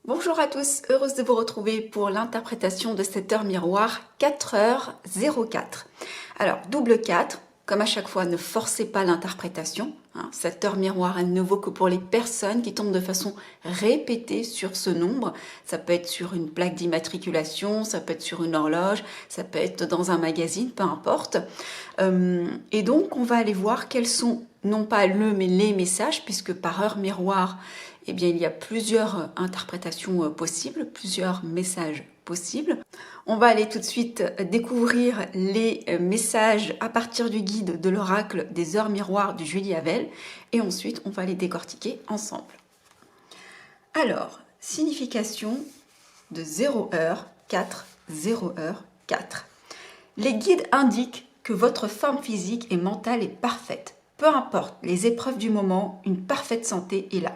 Bonjour à tous, heureuse de vous retrouver pour l'interprétation de cette heure miroir 4h04. Alors, double 4, comme à chaque fois, ne forcez pas l'interprétation. Cette heure miroir, elle ne vaut que pour les personnes qui tombent de façon répétée sur ce nombre. Ça peut être sur une plaque d'immatriculation, ça peut être sur une horloge, ça peut être dans un magazine, peu importe. Et donc, on va aller voir quels sont, non pas mais les messages, puisque par heure miroir, eh bien, il y a plusieurs interprétations possibles, plusieurs messages possibles. On va aller tout de suite découvrir les messages à partir du guide de l'oracle des heures miroirs du Julie Havel et ensuite on va les décortiquer ensemble. Alors, signification de 0h 4, 0h 4. Les guides indiquent que votre forme physique et mentale est parfaite. Peu importe les épreuves du moment, une parfaite santé est là.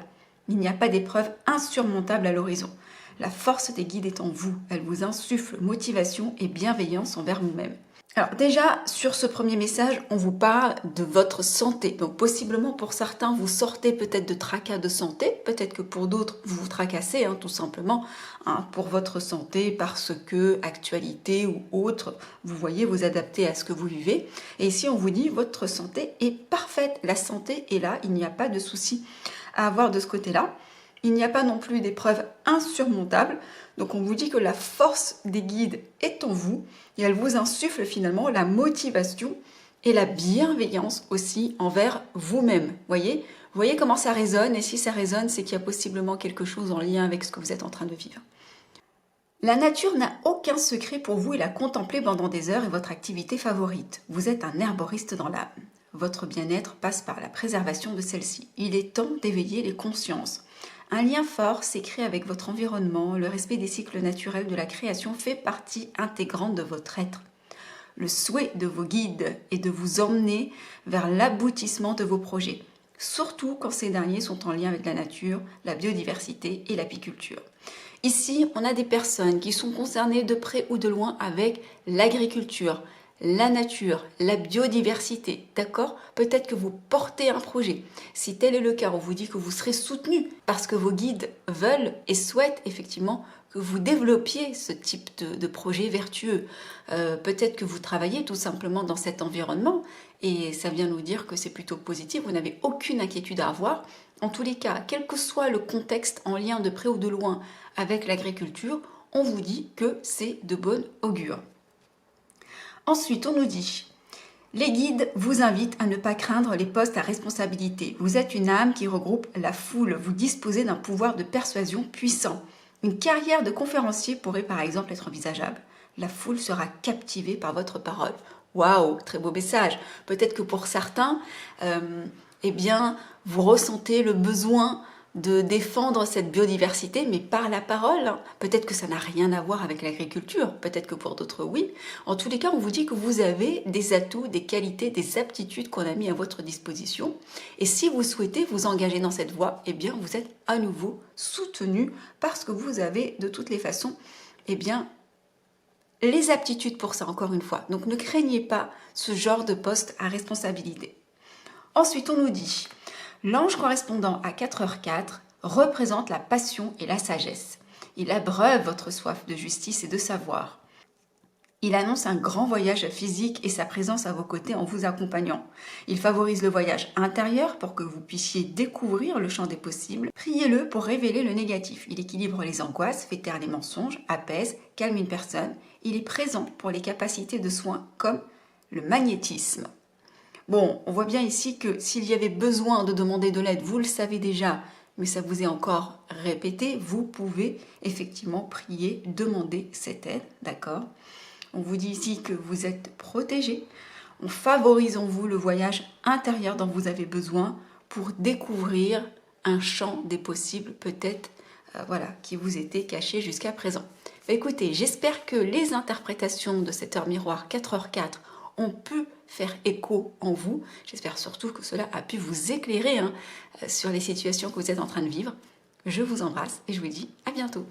Il n'y a pas d'épreuve insurmontable à l'horizon. La force des guides est en vous. Elle vous insuffle motivation et bienveillance envers vous-même. Alors déjà, sur ce premier message, on vous parle de votre santé. Donc possiblement pour certains, vous sortez peut-être de tracas de santé. Peut-être que pour d'autres, vous vous tracassez tout simplement pour votre santé parce que actualité ou autre, vous voyez vous adapter à ce que vous vivez. Et ici, on vous dit votre santé est parfaite. La santé est là, il n'y a pas de souci à avoir de ce côté-là. Il n'y a pas non plus d'épreuves insurmontables. Donc on vous dit que la force des guides est en vous et elle vous insuffle finalement la motivation et la bienveillance aussi envers vous-même. Voyez comment ça résonne, et si ça résonne, c'est qu'il y a possiblement quelque chose en lien avec ce que vous êtes en train de vivre. La nature n'a aucun secret pour vous et la contempler pendant des heures est votre activité favorite. Vous êtes un herboriste dans l'âme. Votre bien-être passe par la préservation de celle-ci. Il est temps d'éveiller les consciences. Un lien fort s'écrit avec votre environnement. Le respect des cycles naturels de la création fait partie intégrante de votre être. Le souhait de vos guides est de vous emmener vers l'aboutissement de vos projets, surtout quand ces derniers sont en lien avec la nature, la biodiversité et l'apiculture. Ici, on a des personnes qui sont concernées de près ou de loin avec l'agriculture, la nature, la biodiversité, d'accord? Peut-être que vous portez un projet. Si tel est le cas, on vous dit que vous serez soutenu parce que vos guides veulent et souhaitent effectivement que vous développiez ce type de projet vertueux. Peut-être que vous travaillez tout simplement dans cet environnement et ça vient nous dire que c'est plutôt positif, vous n'avez aucune inquiétude à avoir. En tous les cas, quel que soit le contexte en lien de près ou de loin avec l'agriculture, on vous dit que c'est de bon augure. Ensuite, on nous dit, les guides vous invitent à ne pas craindre les postes à responsabilité. Vous êtes une âme qui regroupe la foule. Vous disposez d'un pouvoir de persuasion puissant. Une carrière de conférencier pourrait par exemple être envisageable. La foule sera captivée par votre parole. Waouh, très beau message. Peut-être que pour certains, eh bien, vous ressentez le besoin de défendre cette biodiversité, mais par la parole. Peut-être que ça n'a rien à voir avec l'agriculture, peut-être que pour d'autres, oui. En tous les cas, on vous dit que vous avez des atouts, des qualités, des aptitudes qu'on a mis à votre disposition. Et si vous souhaitez vous engager dans cette voie, eh bien, vous êtes à nouveau soutenu parce que vous avez de toutes les façons, eh bien, les aptitudes pour ça, encore une fois. Donc, ne craignez pas ce genre de poste à responsabilité. Ensuite, on nous dit... L'ange correspondant à 4h04 représente la passion et la sagesse. Il abreuve votre soif de justice et de savoir. Il annonce un grand voyage physique et sa présence à vos côtés en vous accompagnant. Il favorise le voyage intérieur pour que vous puissiez découvrir le champ des possibles. Priez-le pour révéler le négatif. Il équilibre les angoisses, fait taire les mensonges, apaise, calme une personne. Il est présent pour les capacités de soins comme le magnétisme. Bon, on voit bien ici que s'il y avait besoin de demander de l'aide, vous le savez déjà, mais ça vous est encore répété, vous pouvez effectivement prier, demander cette aide, d'accord? On vous dit ici que vous êtes protégé. On favorise en vous le voyage intérieur dont vous avez besoin pour découvrir un champ des possibles, peut-être, qui vous était caché jusqu'à présent. Écoutez, j'espère que les interprétations de cette heure miroir 4h04 ont pu faire écho en vous. J'espère surtout que cela a pu vous éclairer sur les situations que vous êtes en train de vivre. Je vous embrasse et je vous dis à bientôt.